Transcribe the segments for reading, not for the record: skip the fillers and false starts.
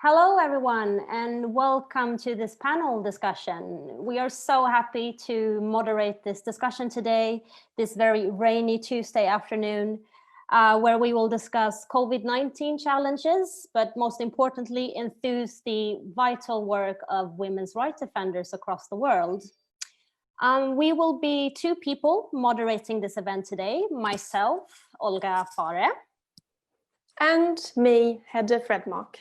Hello, everyone, and welcome to this panel discussion. We are so happy to moderate this discussion today, this very rainy Tuesday afternoon, where we will discuss COVID-19 challenges, but most importantly, enthuse the vital work of women's rights defenders across the world. We will be two people moderating this event today, myself, Olga Fare. And me, Hedde Fredmark.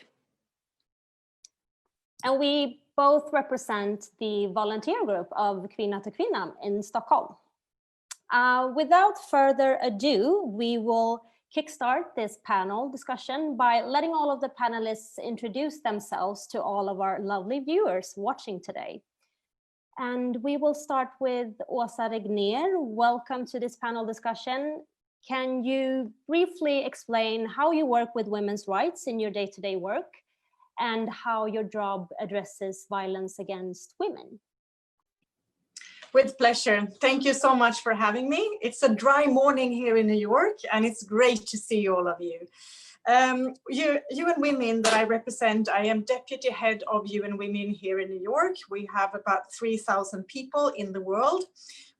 And we both represent the volunteer group of Kvinna to Kvinna in Stockholm. Without further ado, we will kickstart this panel discussion by letting all of the panelists introduce themselves to all of our lovely viewers watching today. And we will start with Åsa Regnér. Welcome to this panel discussion. Can you briefly explain how you work with women's rights in your day-to-day work, and how your job addresses violence against women? With pleasure. Thank you so much for having me. It's a dry morning here in New York, and it's great to see all of you. UN Women that I represent, I am deputy head of UN Women here in New York. We have about 3,000 people in the world,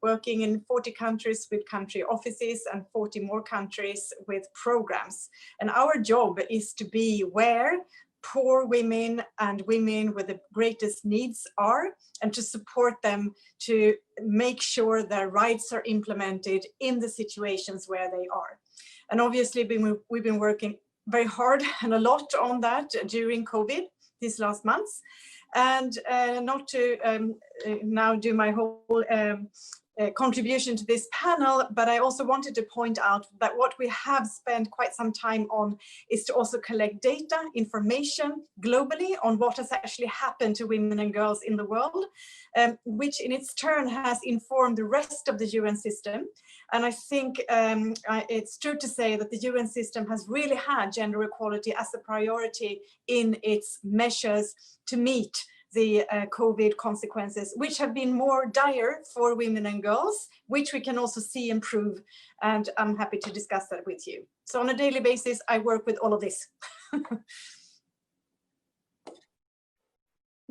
working in 40 countries with country offices and 40 more countries with programs. And our job is to be where poor women and women with the greatest needs are, and to support them to make sure their rights are implemented in the situations where they are. And obviously we've been working very hard and a lot on that during COVID these last months. And not to now do my whole contribution to this panel, but I also wanted to point out that what we have spent quite some time on is to also collect data, information globally on what has actually happened to women and girls in the world, which in its turn has informed the rest of the UN system. And I think it's true to say that the UN system has really had gender equality as a priority in its measures to meet the COVID consequences, which have been more dire for women and girls, which we can also see improve. And I'm happy to discuss that with you. So on a daily basis, I work with all of this.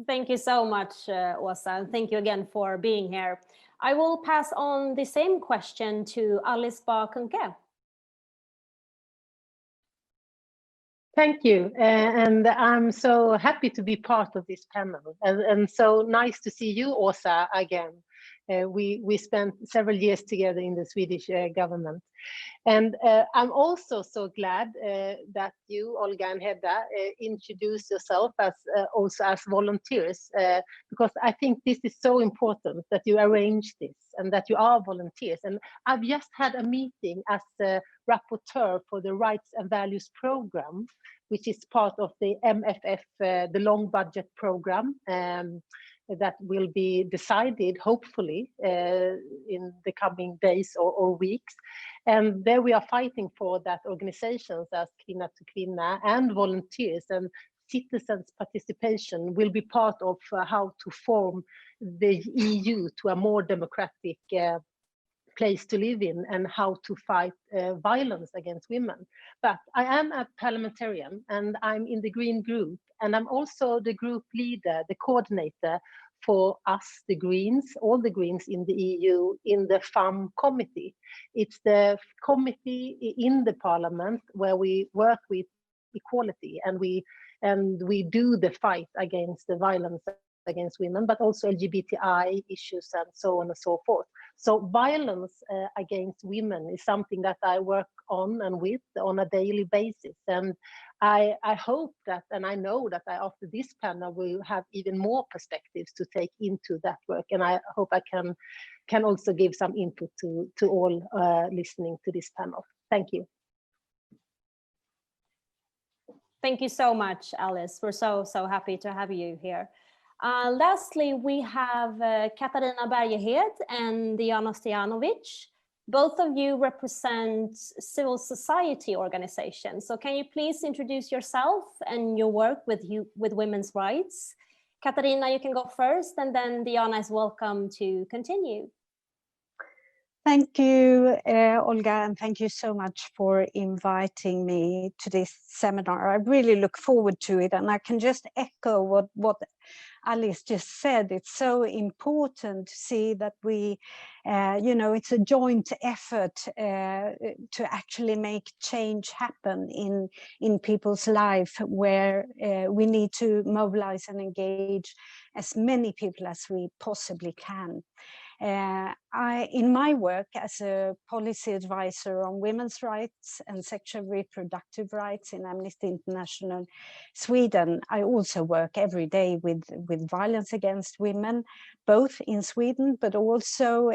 Thank you so much, Åsa, and thank you again for being here. I will pass on the same question to Alice Kuhnke. Thank you, and I'm so happy to be part of this panel, and so nice to see you, Åsa, again. We spent several years together in the Swedish government, and I'm also so glad that you, Olga and Hedda, introduce yourself as also as volunteers, because I think this is so important that you arrange this and that you are volunteers. And I've just had a meeting as a rapporteur for the Rights and Values Program, which is part of the MFF, the long budget program, that will be decided, hopefully, in the coming days or weeks. And there we are fighting for that organizations as Kvinna to Kvinna and volunteers and citizens' participation will be part of how to form the EU to a more democratic place to live in, and how to fight violence against women. But I am a parliamentarian, and I'm in the Green Group, and I'm also the group leader, the coordinator for us, the Greens, all the Greens in the EU, in the FAM committee. It's the committee in the parliament where we work with equality, and we do the fight against the violence against women, but also LGBTI issues and so on and so forth. So violence against women is something that I work on and with on a daily basis. And I hope that, and I know that after this panel, will have even more perspectives to take into that work. And I hope I can also give some input to all listening to this panel. Thank you. Thank you so much, Alice. We're so happy to have you here. Lastly, we have Katarina Bergehed and Dijana Stojanovic. Both of you represent civil society organizations. So can you please introduce yourself and your work with women's rights? Katarina, you can go first, and then Dijana is welcome to continue. Thank you, Olga, and thank you so much for inviting me to this seminar. I really look forward to it, and I can just echo what Alice just said. It's so important to see that we, it's a joint effort to actually make change happen in people's life, where we need to mobilize and engage as many people as we possibly can. In my work as a policy advisor on women's rights and sexual reproductive rights in Amnesty International Sweden, I also work every day with violence against women, both in Sweden, but also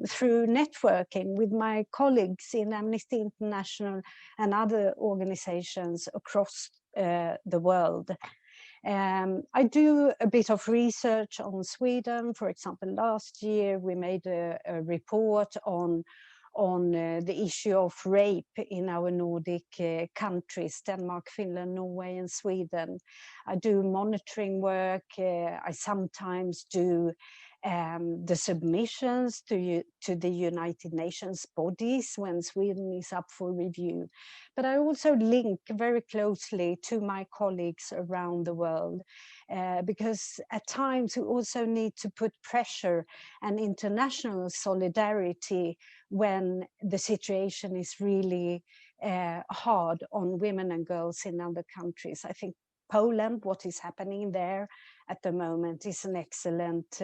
through networking with my colleagues in Amnesty International and other organizations across the world. I do a bit of research on Sweden. For example, last year we made a report on the issue of rape in our Nordic countries, Denmark, Finland, Norway, and Sweden. I do monitoring work. I sometimes do the submissions to the United Nations bodies when Sweden is up for review. But I also link very closely to my colleagues around the world, because at times we also need to put pressure and international solidarity when the situation is really hard on women and girls in other countries. I think Poland, what is happening there at the moment, is an excellent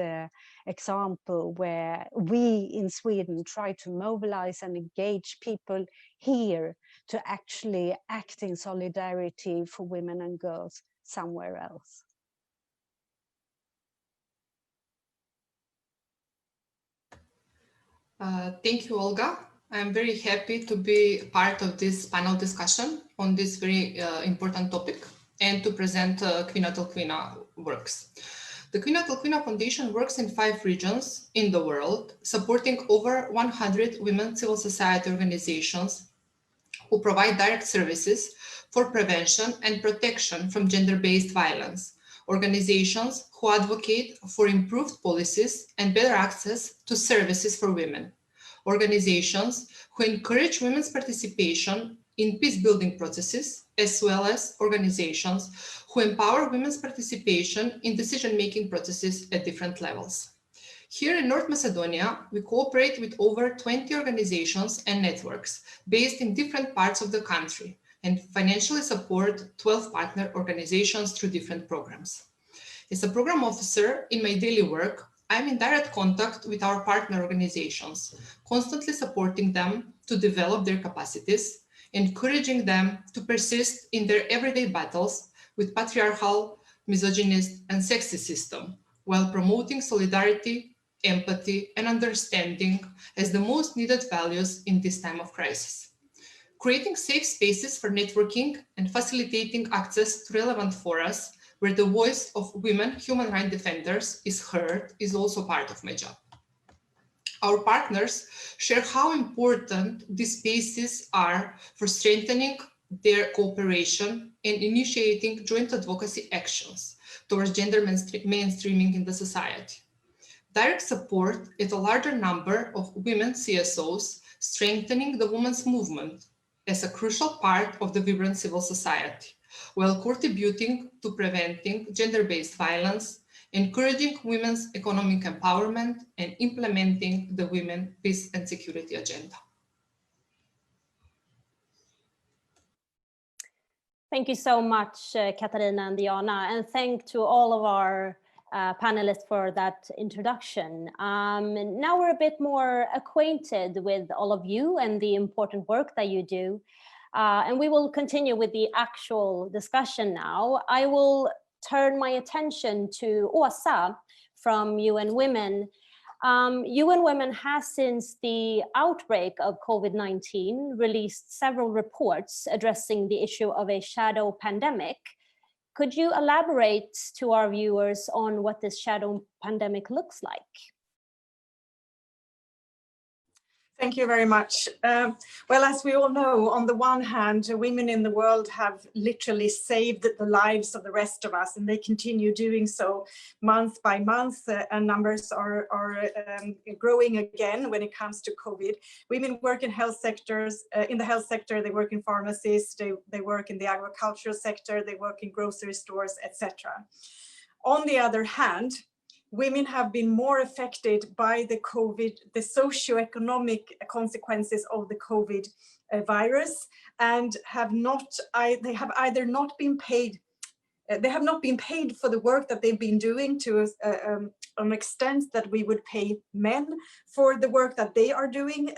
example where we in Sweden try to mobilize and engage people here to actually act in solidarity for women and girls somewhere else. Thank you, Olga. I'm very happy to be part of this panel discussion on this very important topic and to present Kvinna works. The Kvinna Foundation works in 5 regions in the world, supporting over 100 women civil society organizations who provide direct services for prevention and protection from gender-based violence, organizations who advocate for improved policies and better access to services for women, organizations who encourage women's participation in peace-building processes, as well as organizations who empower women's participation in decision-making processes at different levels. Here in North Macedonia, we cooperate with over 20 organizations and networks based in different parts of the country and financially support 12 partner organizations through different programs. As a program officer in my daily work, I'm in direct contact with our partner organizations, constantly supporting them to develop their capacities, encouraging them to persist in their everyday battles with patriarchal, misogynist, and sexist system, while promoting solidarity, empathy, and understanding as the most needed values in this time of crisis. Creating safe spaces for networking and facilitating access to relevant forums where the voice of women human rights defenders is heard is also part of my job. Our partners share how important these spaces are for strengthening their cooperation and initiating joint advocacy actions towards gender mainstreaming in the society. Direct support at a larger number of women CSOs, strengthening the women's movement as a crucial part of the vibrant civil society, while contributing to preventing gender-based violence, encouraging women's economic empowerment, and implementing the Women, Peace and Security agenda. Thank you so much, Katarina and Dijana, and thank to all of our panelists for that introduction. Now we're a bit more acquainted with all of you and the important work that you do. And we will continue with the actual discussion now. I will turn my attention to Åsa from UN Women. UN Women has, since the outbreak of COVID-19, released several reports addressing the issue of a shadow pandemic. Could you elaborate to our viewers on what this shadow pandemic looks like? Thank you very much. Well, as we all know, on the one hand, women in the world have literally saved the lives of the rest of us, and they continue doing so month by month, and numbers are growing again when it comes to COVID. Women work in health sectors, in the health sector, they work in pharmacies, they work in the agricultural sector, they work in grocery stores, etc. On the other hand, women have been more affected by the COVID, the socioeconomic consequences of the COVID virus, and they have either not been paid, they have not been paid for the work that they've been doing to an extent that we would pay men for the work that they are doing.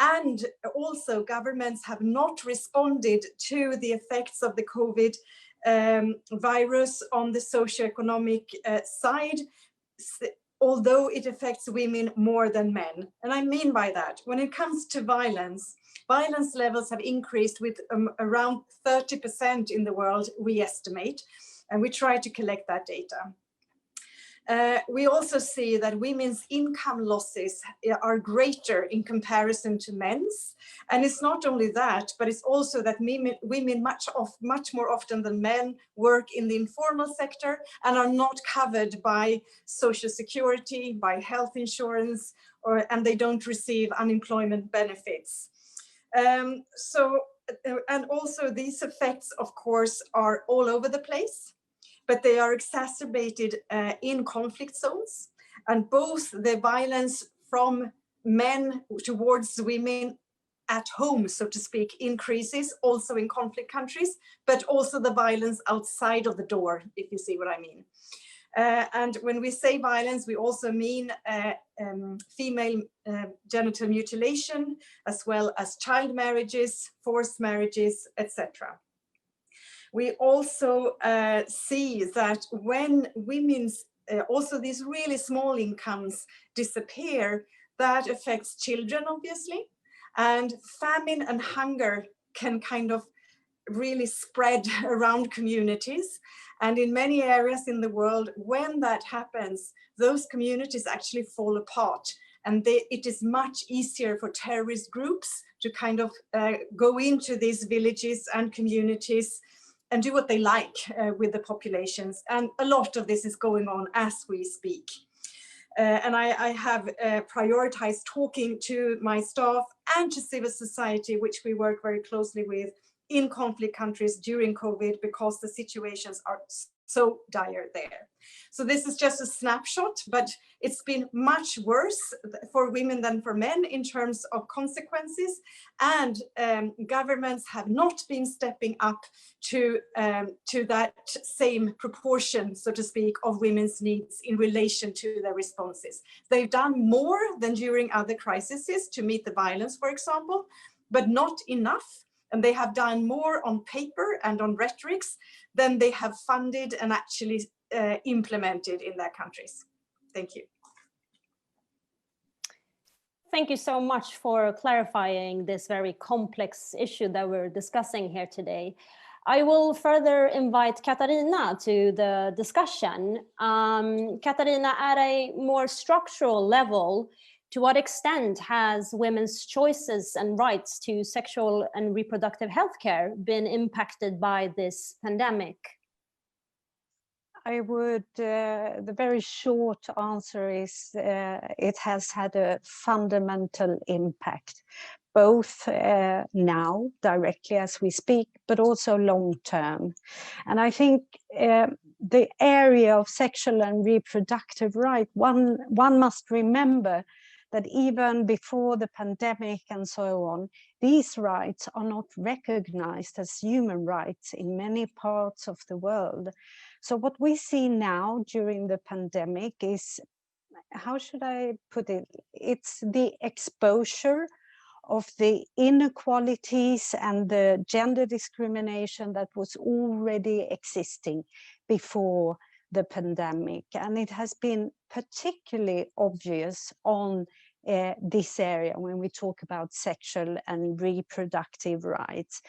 And also governments have not responded to the effects of the COVID virus on the socioeconomic side, although it affects women more than men. And I mean by that, when it comes to violence, violence levels have increased with around 30% in the world, we estimate, and we try to collect that data. We also see that women's income losses are greater in comparison to men's. And it's not only that, but it's also that women much more often than men work in the informal sector and are not covered by social security, by health insurance, and they don't receive unemployment benefits. And also these effects, of course, are all over the place, but they are exacerbated in conflict zones, and both the violence from men towards women at home, so to speak, increases also in conflict countries, but also the violence outside of the door, if you see what I mean. And when we say violence, we also mean female genital mutilation, as well as child marriages, forced marriages, etc. We also see that when women's, also these really small incomes disappear, that affects children, obviously, and famine and hunger can kind of really spread around communities. And in many areas in the world, when that happens, those communities actually fall apart. And it is much easier for terrorist groups to kind of go into these villages and communities and do what they like with the populations. And a lot of this is going on as we speak. And I have prioritized talking to my staff and to civil society, which we work very closely with in conflict countries during COVID, because the situations are so dire there. So this is just a snapshot, but it's been much worse for women than for men in terms of consequences, and governments have not been stepping up to that same proportion, so to speak, of women's needs in relation to their responses. They've done more than during other crises to meet the violence, for example, but not enough. And they have done more on paper and on rhetorics than they have funded and actually implemented in their countries. Thank you. Thank you so much for clarifying this very complex issue that we're discussing here today. I will further invite Katarina to the discussion. Katarina, at a more structural level, to what extent has women's choices and rights to sexual and reproductive health care been impacted by this pandemic? I would, the very short answer is it has had a fundamental impact, both now, directly as we speak, but also long term. And I think the area of sexual and reproductive right, one must remember that even before the pandemic and so on, these rights are not recognized as human rights in many parts of the world. So what we see now during the pandemic is, how should I put it? It's the exposure of the inequalities and the gender discrimination that was already existing before the pandemic. And it has been particularly obvious on this area when we talk about sexual and reproductive rights.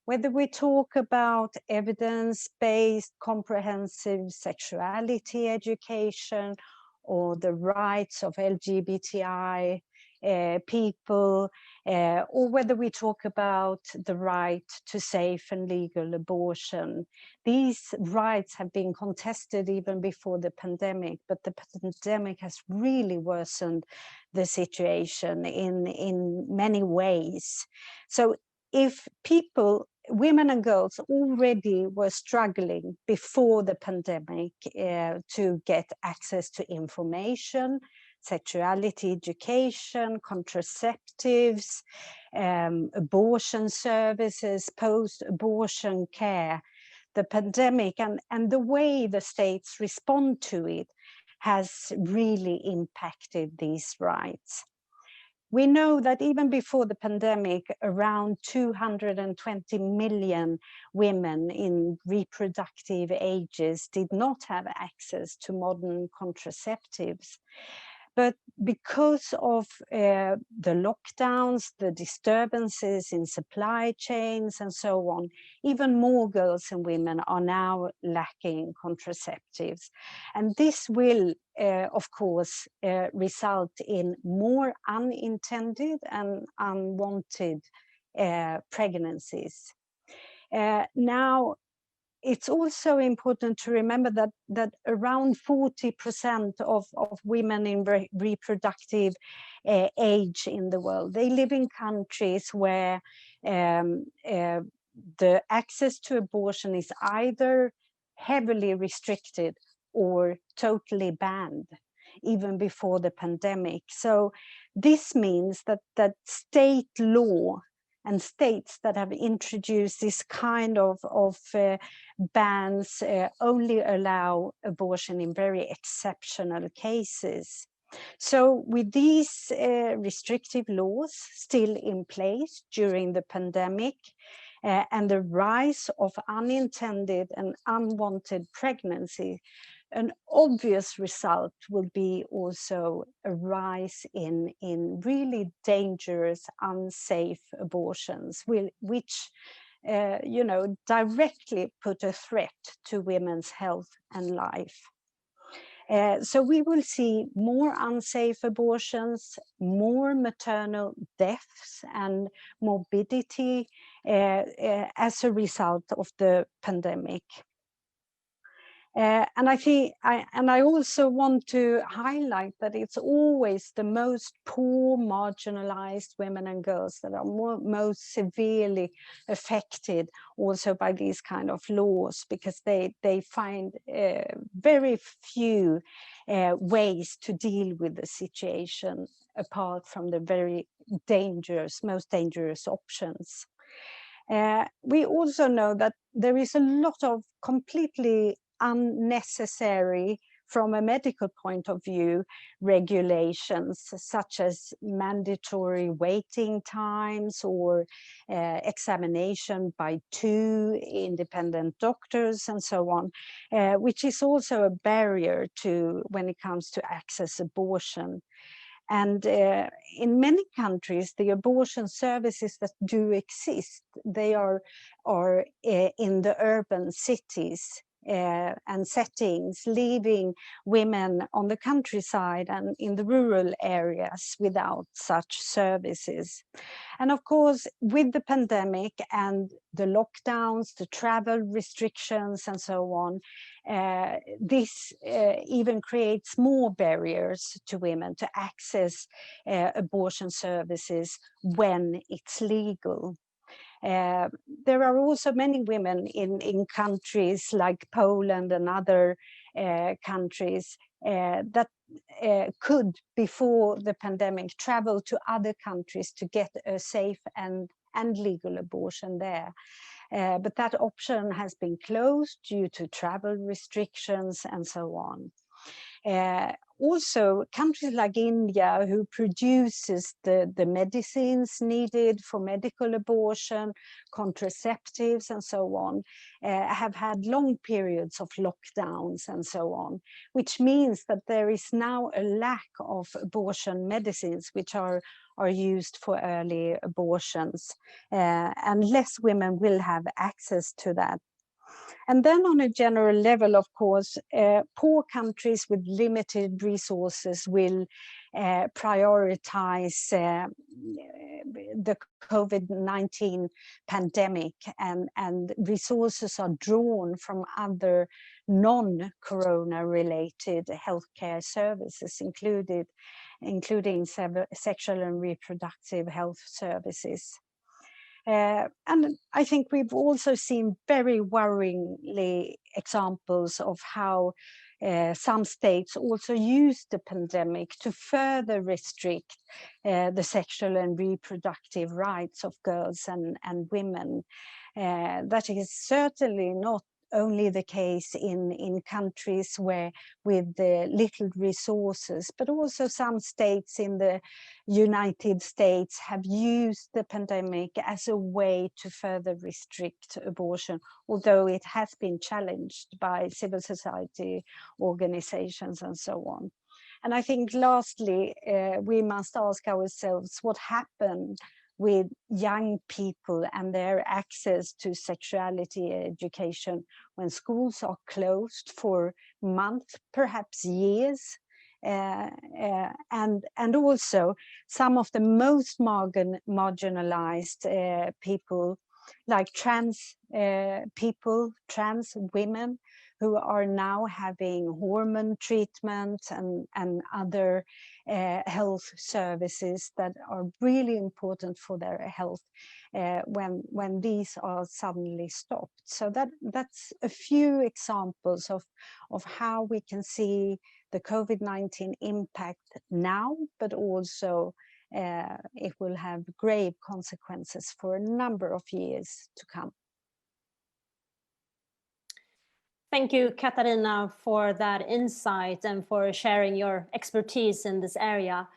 Whether we talk about evidence-based comprehensive sexuality education, or the rights of LGBTI people, or whether we talk about the right to safe and legal abortion. These rights have been contested even before the pandemic, but the pandemic has really worsened the situation in many ways. So if people, women and girls, already were struggling before the pandemic to get access to information, sexuality education, contraceptives, abortion services, post-abortion care, the pandemic and the way the states respond to it has really impacted these rights. We know that even before the pandemic, around 220 million women in reproductive ages did not have access to modern contraceptives. But because of the lockdowns, the disturbances in supply chains and so on, even more girls and women are now lacking contraceptives. And this will, of course, result in more unintended and unwanted pregnancies. Now, it's also important to remember that around 40% of women in reproductive age in the world, they live in countries where the access to abortion is either heavily restricted or totally banned, even before the pandemic. So this means that state law and states that have introduced this kind of bans only allow abortion in very exceptional cases. So with these restrictive laws still in place during the pandemic, and the rise of unintended and unwanted pregnancy, an obvious result will be also a rise in really dangerous, unsafe abortions, which directly put a threat to women's health and life. So we will see more unsafe abortions, more maternal deaths and morbidity as a result of the pandemic. And I also want to highlight that it's always the most poor, marginalized women and girls that are most severely affected also by these kind of laws, because they find very few ways to deal with the situation apart from the very dangerous, most dangerous options. We also know that there is a lot of completely unnecessary, from a medical point of view, regulations such as mandatory waiting times or examination by 2 independent doctors and so on, which is also a barrier to when it comes to access abortion. And in many countries, the abortion services that do exist, they are in the urban cities and settings, leaving women on the countryside and in the rural areas without such services. And of course, with the pandemic and the lockdowns, the travel restrictions and so on, this even creates more barriers to women to access abortion services when it's legal. There are also many women in countries like Poland and other countries that could, before the pandemic, travel to other countries to get a safe and legal abortion there. But that option has been closed due to travel restrictions and so on. Also, countries like India, who produces the medicines needed for medical abortion, contraceptives and so on, have had long periods of lockdowns and so on, which means that there is now a lack of abortion medicines which are used for early abortions, and less women will have access to that. And then on a general level, of course, poor countries with limited resources will prioritize the COVID-19 pandemic, and resources are drawn from other non-corona related healthcare services, including sexual and reproductive health services. And I think we've also seen very worryingly examples of how some states also use the pandemic to further restrict the sexual and reproductive rights of girls and women. That is certainly not only the case in countries with little resources, but also some states in the United States have used the pandemic as a way to further restrict abortion, although it has been challenged by civil society organizations and so on. And I think lastly, we must ask ourselves what happened with young people and their access to sexuality education when schools are closed for months, perhaps years. And also some of the most marginalized people, like trans people, trans women, who are now having hormone treatment and other health services that are really important for their health when these are suddenly stopped. So that's a few examples of how we can see the COVID-19 impact now, but also it will have grave consequences for a number of years to come. Thank you, Katarina, for that insight and for sharing your expertise in this area.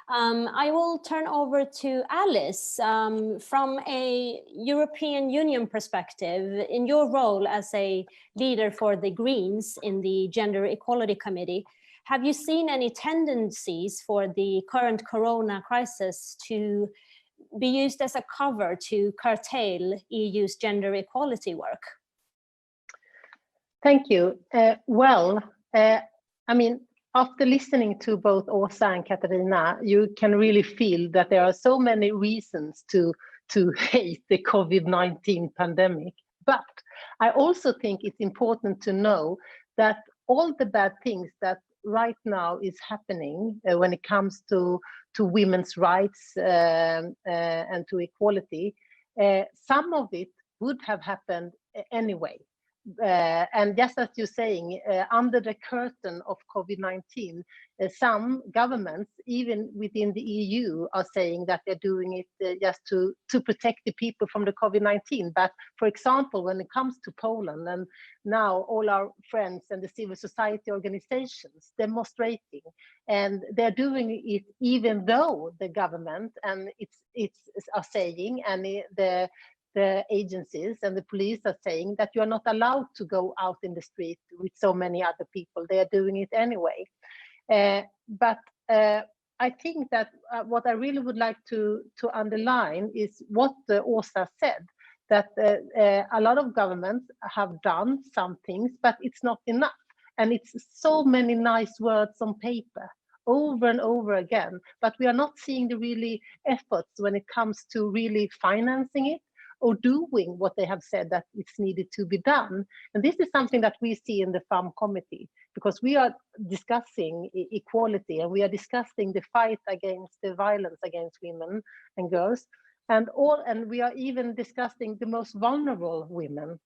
I will turn over to Alice. From a European Union perspective, in your role as a leader for the Greens in the Gender Equality Committee, have you seen any tendencies for the current corona crisis to be used as a cover to curtail EU's gender equality work? Thank you. I mean, after listening to both Åsa and Katarina, you can really feel that there are so many reasons to hate the COVID-19 pandemic. But I also think it's important to know that all the bad things that right now is happening when it comes to women's rights and to equality, some of it would have happened anyway. And just as you're saying, under the curtain of COVID-19, some governments, even within the EU, are saying that they're doing it just to protect the people from the COVID-19. But for example, when it comes to Poland, and now all our friends and the civil society organizations demonstrating, and they're doing it even though the government and it's are saying, and the agencies and the police are saying that you are not allowed to go out in the street with so many other people. They are doing it anyway. But I think that what I really would like to underline is what Åsa said, that a lot of governments have done some things, but it's not enough. And it's so many nice words on paper over and over again, but we are not seeing the really efforts when it comes to really financing it, or doing what they have said that it's needed to be done. And this is something that we see in the FAM committee, because we are discussing equality and we are discussing the fight against the violence against women and girls, and we are even discussing the most vulnerable women,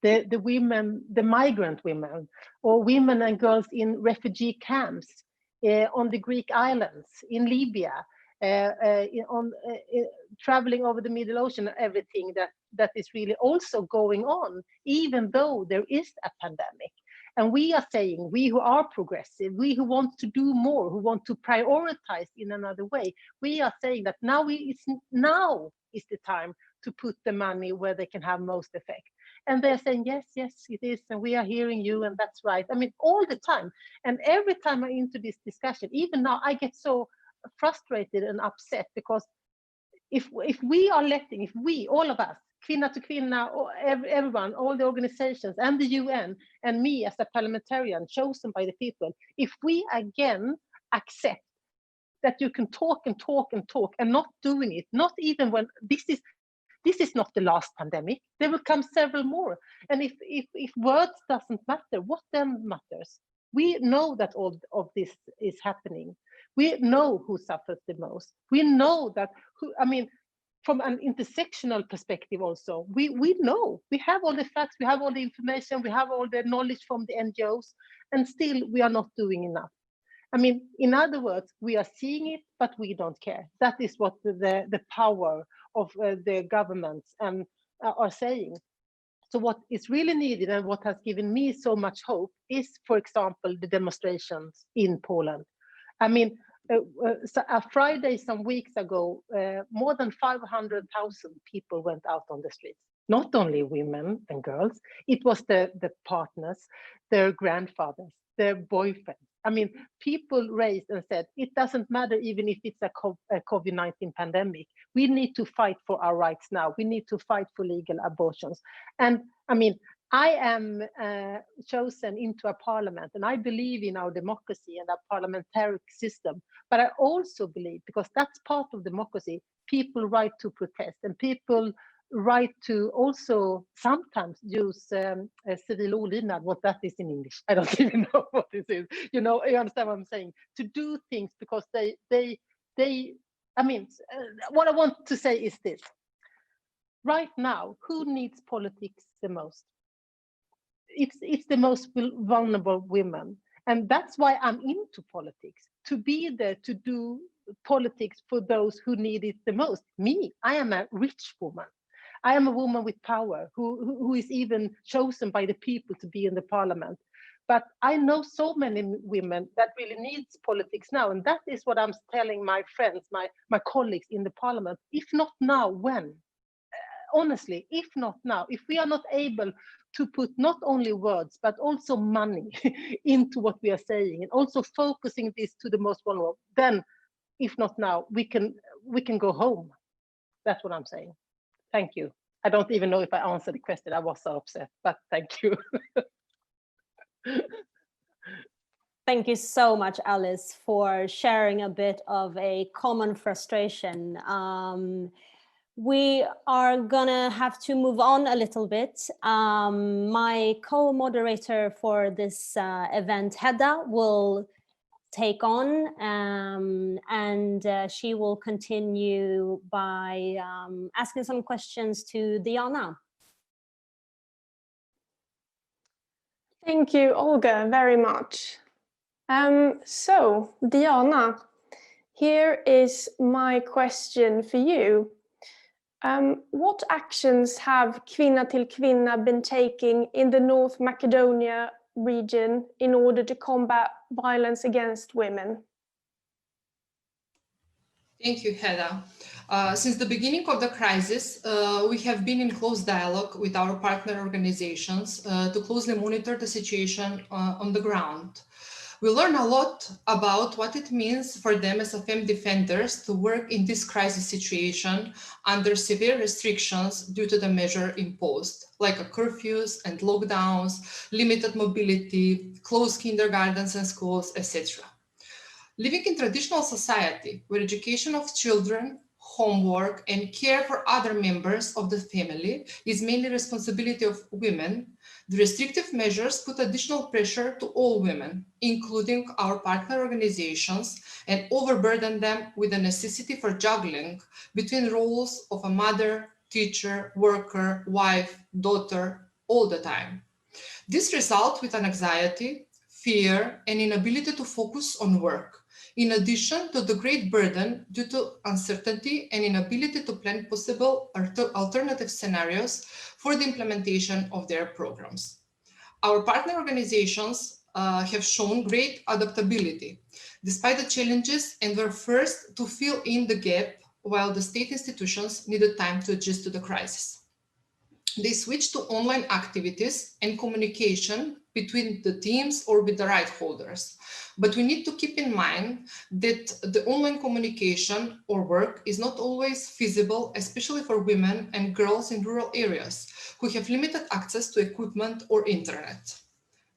the women, the migrant women, or women and girls in refugee camps on the Greek islands, in Libya, traveling over the Middle Ocean, everything that is really also going on, even though there is a pandemic. And we are saying, we who are progressive, we who want to do more, who want to prioritize in another way, we are saying that now is the time to put the money where they can have most effect. And they're saying, yes, it is, and we are hearing you, and that's right. I mean, all the time. And every time I'm into this discussion, even now, I get so frustrated and upset, because if we, all of us, Kvinna to Kvinna, everyone, all the organizations and the UN and me as a parliamentarian chosen by the people, if we again accept that you can talk and talk and talk and not doing it, not even when this is not the last pandemic, there will come several more. And if words doesn't matter, what then matters? We know that all of this is happening. We know who suffers the most. We know that, from an intersectional perspective also, we know, we have all the facts, we have all the information, we have all the knowledge from the NGOs, and still we are not doing enough. In other words, we are seeing it, but we don't care. That is what the power of the governments are saying. So what is really needed and what has given me so much hope is, for example, the demonstrations in Poland. A Friday some weeks ago, more than 500,000 people went out on the streets. Not only women and girls, it was the partners, their grandfathers, their boyfriends. People raised and said, it doesn't matter even if it's a COVID-19 pandemic. We need to fight for our rights now. We need to fight for legal abortions. And I am chosen into a parliament, and I believe in our democracy and our parliamentary system. But I also believe, because that's part of democracy, people right to protest and people right to also sometimes use civil olydnad, what that is in English. I don't even know what this is. You understand what I'm saying? To do things because what I want to say is this. Right now, who needs politics the most? It's the most vulnerable women. And that's why I'm into politics, to be there to do politics for those who need it the most. Me, I am a rich woman. I am a woman with power who is even chosen by the people to be in the parliament. But I know so many women that really needs politics now. And that is what I'm telling my friends, my colleagues in the parliament. If not now, when? Honestly, if not now, if we are not able to put not only words, but also money into what we are saying and also focusing this to the most vulnerable, then if not now, we can go home. That's what I'm saying. Thank you. I don't even know if I answered the question. I was so upset, but thank you. Thank you so much, Alice, for sharing a bit of a common frustration. We are gonna have to move on a little bit. My co-moderator for this event, Hedda, will take on and she will continue by asking some questions to Dijana. Thank you, Olga, very much. So, Dijana, here is my question for you. What actions have Kvinna till Kvinna been taking in the North Macedonia region in order to combat violence against women? Thank you, Hedda. Since the beginning of the crisis, we have been in close dialogue with our partner organizations to closely monitor the situation on the ground. We learn a lot about what it means for them as femme defenders to work in this crisis situation under severe restrictions due to the measure imposed, like curfews and lockdowns, limited mobility, closed kindergartens and schools, etc. Living in traditional society, where education of children, homework, and care for other members of the family is mainly responsibility of women, the restrictive measures put additional pressure to all women, including our partner organizations, and overburden them with the necessity for juggling between roles of a mother, teacher, worker, wife, daughter, all the time. This results with an anxiety, fear, and inability to focus on work, in addition to the great burden due to uncertainty and inability to plan possible alternative scenarios for the implementation of their programs. Our partner organizations have shown great adaptability despite the challenges and were first to fill in the gap while the state institutions needed time to adjust to the crisis. They switched to online activities and communication between the teams or with the right holders. But we need to keep in mind that the online communication or work is not always feasible, especially for women and girls in rural areas who have limited access to equipment or internet.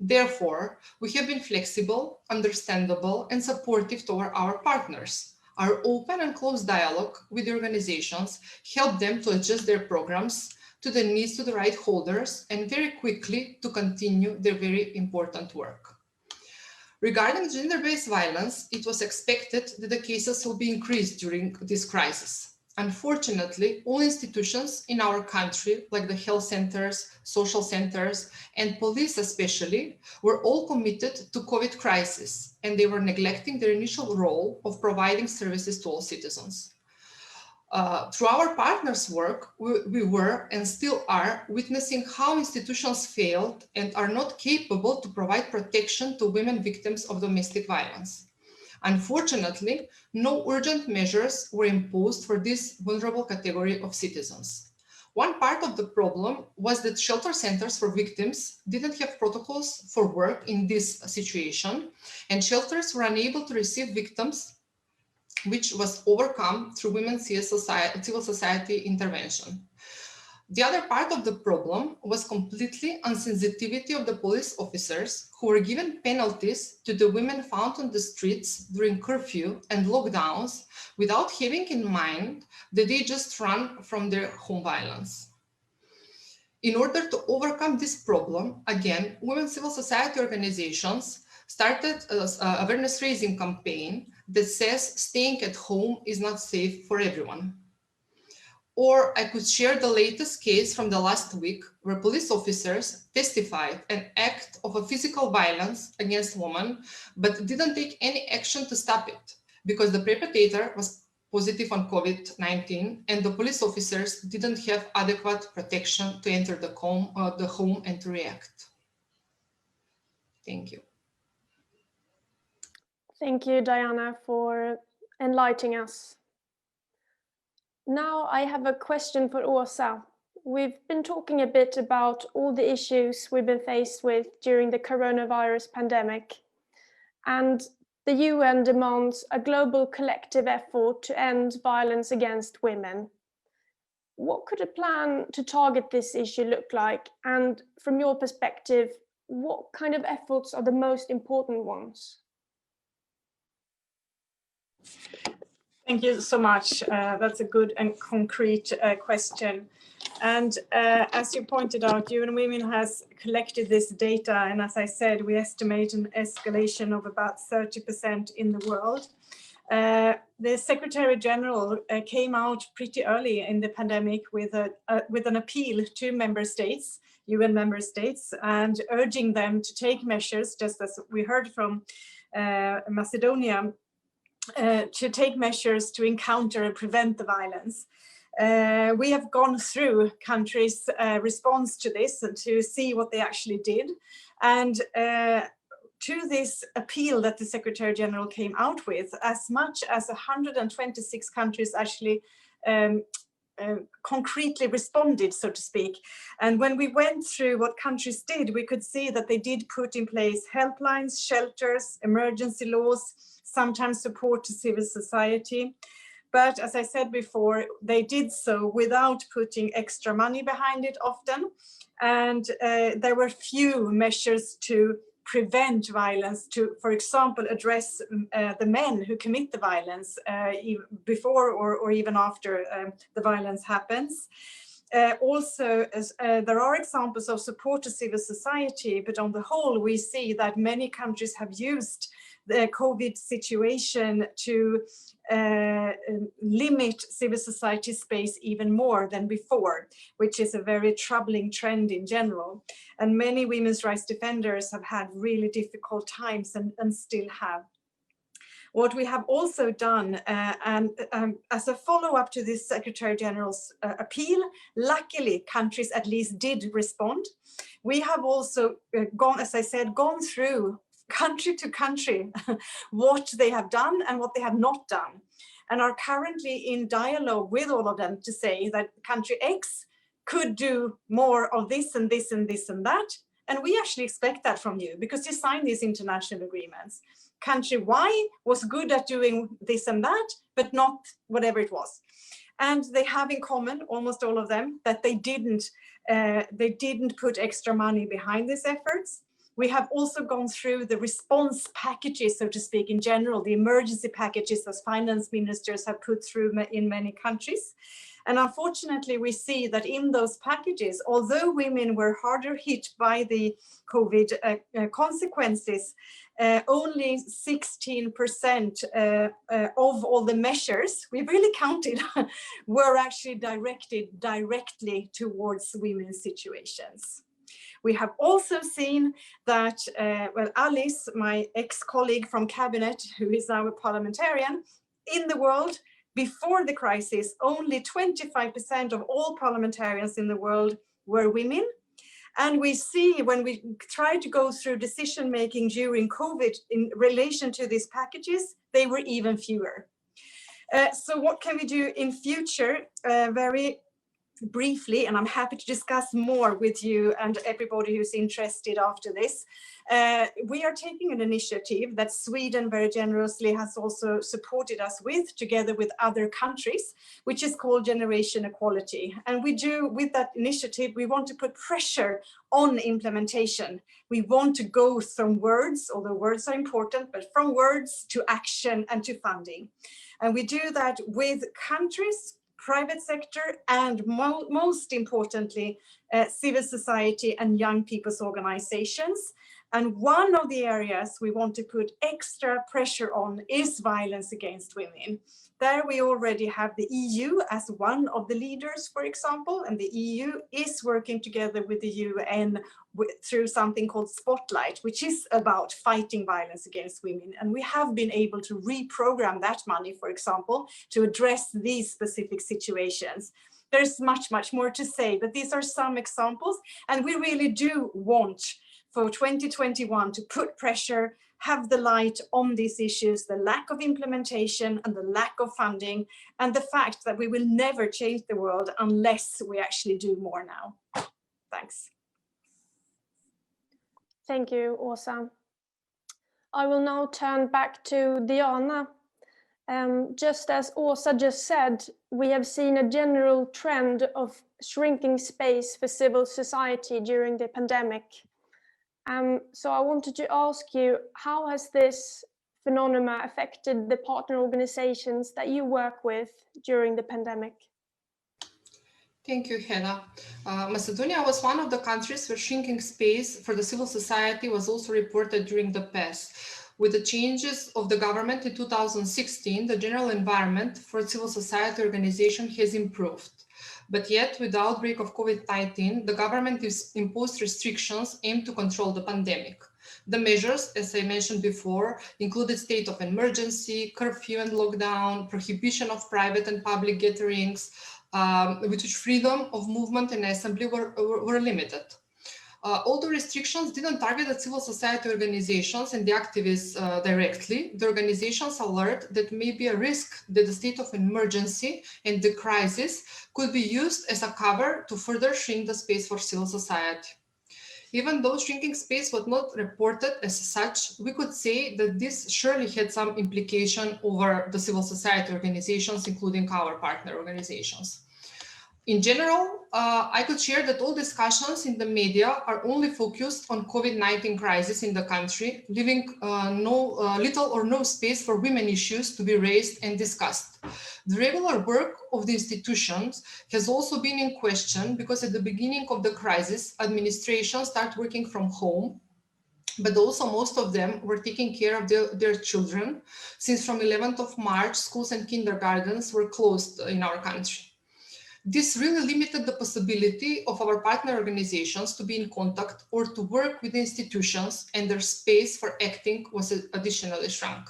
Therefore, we have been flexible, understandable, and supportive toward our partners. Our open and close dialogue with the organizations help them to adjust their programs to the needs of the right holders and very quickly to continue their very important work. Regarding gender-based violence, it was expected that the cases will be increased during this crisis. Unfortunately, all institutions in our country, like the health centers, social centers, and police especially, were all committed to COVID crisis, and they were neglecting their initial role of providing services to all citizens. Through our partners' work, we were and still are witnessing how institutions failed and are not capable to provide protection to women victims of domestic violence. Unfortunately, no urgent measures were imposed for this vulnerable category of citizens. One part of the problem was that shelter centers for victims didn't have protocols for work in this situation, and shelters were unable to receive victims, which was overcome through women's civil society intervention. The other part of the problem was completely insensitivity of the police officers who were given penalties to the women found on the streets during curfew and lockdowns without having in mind that they just run from their home violence. In order to overcome this problem, again, women civil society organizations started an awareness raising campaign that says staying at home is not safe for everyone. Or I could share the latest case from the last week where police officers testified an act of a physical violence against women, but didn't take any action to stop it because the perpetrator was positive on COVID-19 and the police officers didn't have adequate protection to enter the home and to react. Thank you. Thank you, Dijana, for enlightening us. Now I have a question for Åsa. We've been talking a bit about all the issues we've been faced with during the coronavirus pandemic, and the UN demands a global collective effort to end violence against women. What could a plan to target this issue look like? And from your perspective, what kind of efforts are the most important ones? Thank you so much. That's a good and concrete question. And as you pointed out, UN Women has collected this data. And as I said, we estimate an escalation of about 30% in the world. The Secretary General came out pretty early in the pandemic with an appeal to member states, UN member states, and urging them to take measures, just as we heard from Macedonia, to take measures to encounter and prevent the violence. We have gone through countries' response to this and to see what they actually did. And to this appeal that the Secretary General came out with, as much as 126 countries actually concretely responded, so to speak. And when we went through what countries did, we could see that they did put in place helplines, shelters, emergency laws, sometimes support to civil society. But as I said before, they did so without putting extra money behind it often. And there were few measures to prevent violence, to, for example, address the men who commit the violence before or even after the violence happens. Also, there are examples of support to civil society, but on the whole, we see that many countries have used the COVID situation to limit civil society space even more than before, which is a very troubling trend in general. And many women's rights defenders have had really difficult times and still have. What we have also done, as a follow-up to this Secretary General's appeal, luckily countries at least did respond. We have also gone, as I said, gone through country to country what they have done and what they have not done, and are currently in dialogue with all of them to say that country X could do more of this and this and this and that, And we actually expect that from you because you signed these international agreements. Country Y was good at doing this and that, but not whatever it was. And they have in common, almost all of them, that they didn't put extra money behind these efforts. We have also gone through the response packages, so to speak, in general, the emergency packages as finance ministers have put through in many countries. And unfortunately, we see that in those packages, although women were harder hit by the COVID consequences, only 16% of all the measures, we really counted, were actually directed directly towards women's situations. We have also seen that, well, Alice, my ex-colleague from cabinet, who is now a parliamentarian, in the world, before the crisis, only 25% of all parliamentarians in the world were women. And we see when we try to go through decision-making during COVID in relation to these packages, they were even fewer. So what can we do in future? Very briefly, and I'm happy to discuss more with you and everybody who's interested after this. We are taking an initiative that Sweden very generously has also supported us with, together with other countries, which is called Generation Equality. And we do, with that initiative, we want to put pressure on implementation. We want to go from words, although words are important, but from words to action and to funding. And we do that with countries, private sector, and most importantly, civil society and young people's organizations. And one of the areas we want to put extra pressure on is violence against women. There we already have the EU as one of the leaders, for example, and the EU is working together with the UN through something called Spotlight, which is about fighting violence against women. And we have been able to reprogram that money, for example, to address these specific situations. There's much, much more to say, but these are some examples. And we really do want for 2021 to put pressure, have the light on these issues, the lack of implementation and the lack of funding, and the fact that we will never change the world unless we actually do more now. Thanks. Thank you, Åsa. I will now turn back to Dijana. Just as Åsa just said, we have seen a general trend of shrinking space for civil society during the pandemic. So I wanted to ask you, how has this phenomenon affected the partner organizations that you work with during the pandemic? Thank you, Hedda. Macedonia was one of the countries where shrinking space for the civil society was also reported during the past. With the changes of the government in 2016, the general environment for civil society organization has improved. But yet, with the outbreak of COVID-19, the government imposed restrictions aimed to control the pandemic. The measures, as I mentioned before, included state of emergency, curfew and lockdown, prohibition of private and public gatherings, with which freedom of movement and assembly were limited. Although restrictions didn't target the civil society organizations and the activists directly, the organizations alert that may be a risk that the state of emergency and the crisis could be used as a cover to further shrink the space for civil society. Even though shrinking space was not reported as such, we could say that this surely had some implication over the civil society organizations, including our partner organizations. In general, I could share that all discussions in the media are only focused on COVID-19 crisis in the country, leaving little or no space for women issues to be raised and discussed. The regular work of the institutions has also been in question because at the beginning of the crisis, administrations started working from home, but also most of them were taking care of their children, since from 11th of March, schools and kindergartens were closed in our country. This really limited the possibility of our partner organizations to be in contact or to work with institutions, and their space for acting was additionally shrunk.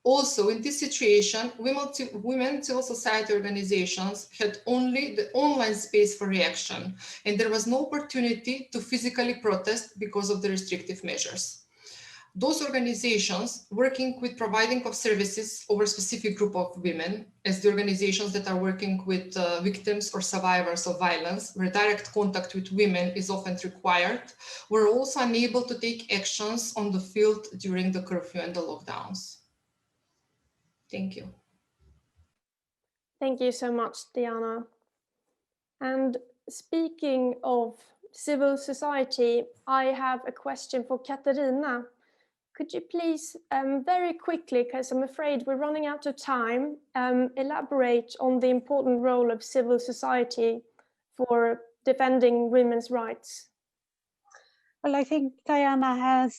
Also, in this situation, women civil society organizations had only the online space for reaction, and there was no opportunity to physically protest because of the restrictive measures. Those organizations working with providing of services over a specific group of women, as the organizations that are working with victims or survivors of violence, where direct contact with women is often required, were also unable to take actions on the field during the curfew and the lockdowns. Thank you. Thank you so much, Dijana. And speaking of civil society, I have a question for Katarina. Could you please, very quickly, because I'm afraid we're running out of time, elaborate on the important role of civil society for defending women's rights? Well, I think Dijana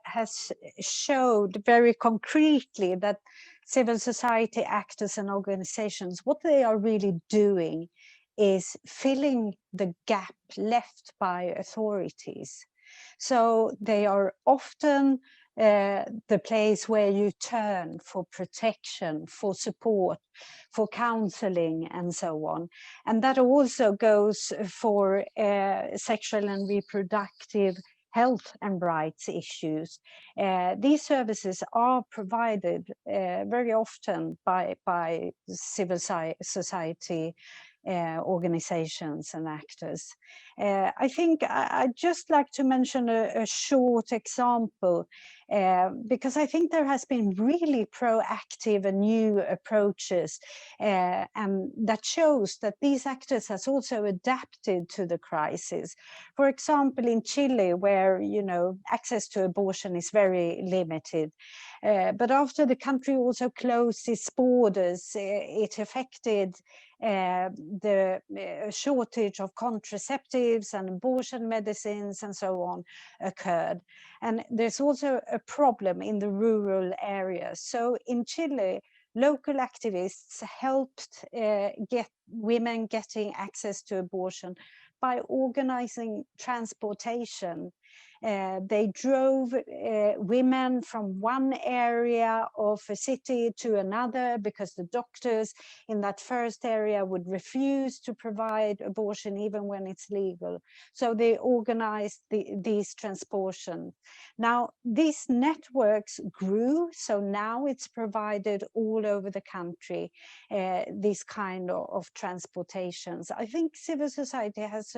has showed very concretely that civil society actors and organizations, what they are really doing is filling the gap left by authorities. So they are often the place where you turn for protection, for support, for counseling, and so on. And that also goes for sexual and reproductive health and rights issues. These services are provided very often by civil society organizations and actors. I think I'd just like to mention a short example, because I think there has been really proactive and new approaches, and that shows that these actors has also adapted to the crisis. For example, in Chile, where access to abortion is very limited, but after the country also closed its borders, it affected the shortage of contraceptives and abortion medicines and so on occurred. And there's also a problem in the rural areas. So in Chile, local activists helped get women getting access to abortion by organizing transportation. They drove women from one area of a city to another because the doctors in that first area would refuse to provide abortion even when it's legal. So they organized these transportation. Now, these networks grew, so now it's provided all over the country, these kind of transportations. I think civil society has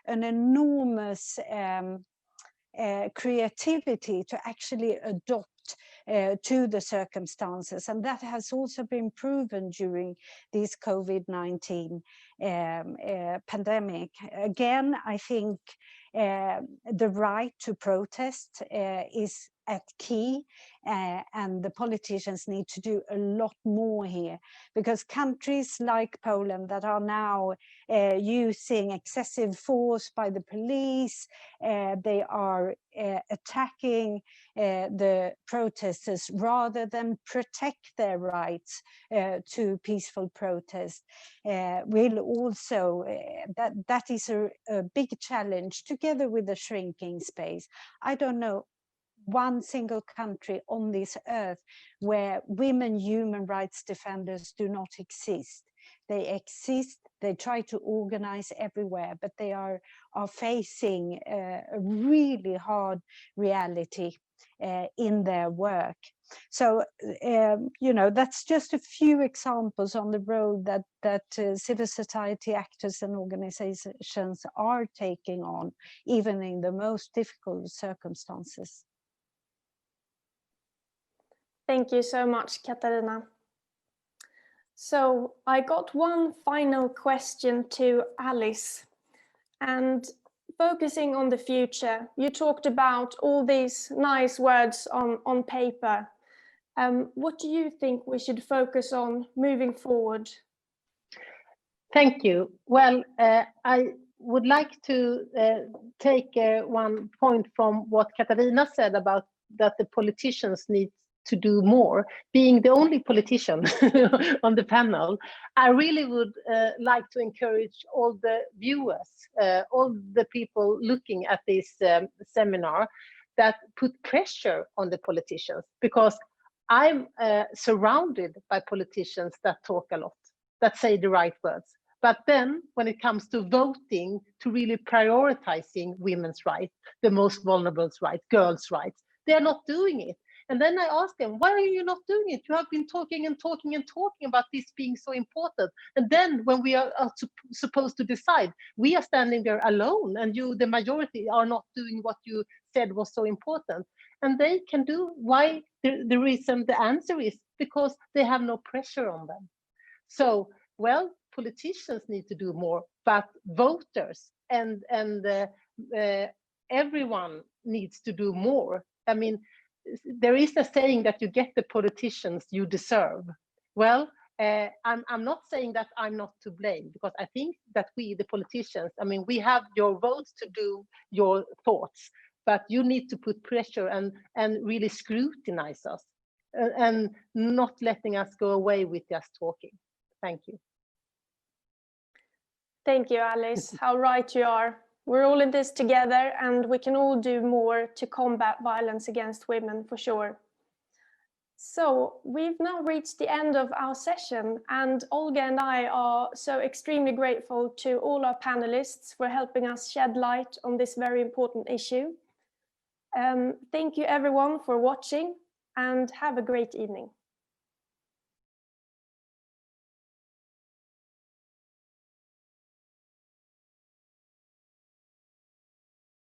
an enormous creativity to actually adopt to the circumstances, and that has also been proven during this COVID-19 pandemic. Again, I think the right to protest is at key, and the politicians need to do a lot more here, because countries like Poland that are now using excessive force by the police, they are attacking the protesters rather than protect their rights to peaceful protest, will also, that is a big challenge, together with the shrinking space. I don't know one single country on this earth where women human rights defenders do not exist. They exist, they try to organize everywhere, but they are facing a really hard reality in their work. So, that's just a few examples on the role that civil society actors and organizations are taking on, even in the most difficult circumstances. Thank you so much, Katarina. So I got one final question to Alice, and focusing on the future, you talked about all these nice words on paper. What do you think we should focus on moving forward? Thank you. Well, I would like to take one point from what Katarina said about that the politicians need to do more. Being the only politician on the panel, I really would like to encourage all the viewers, all the people looking at this seminar, that put pressure on the politicians, because I'm surrounded by politicians that talk a lot, that say the right words. But then when it comes to voting, to really prioritizing women's rights, the most vulnerable rights, girls' rights, they're not doing it. And then I ask them, why are you not doing it? You have been talking and talking and talking about this being so important. And then when we are supposed to decide, we are standing there alone, and you, the majority, are not doing what you said was so important. And they can do why the reason, the answer is because they have no pressure on them. So, well, politicians need to do more, but voters and everyone needs to do more. I mean, there is a saying that you get the politicians you deserve. Well, I'm not saying that I'm not to blame, because I think that we, the politicians, I mean, we have your votes to do your thoughts, but you need to put pressure and really scrutinize us and not letting us go away with just talking. Thank you. Thank you, Alice. How right you are. We're all in this together, and we can all do more to combat violence against women, for sure. So we've now reached the end of our session, and Olga and I are so extremely grateful to all our panelists for helping us shed light on this very important issue. Thank you everyone for watching, and have a great evening.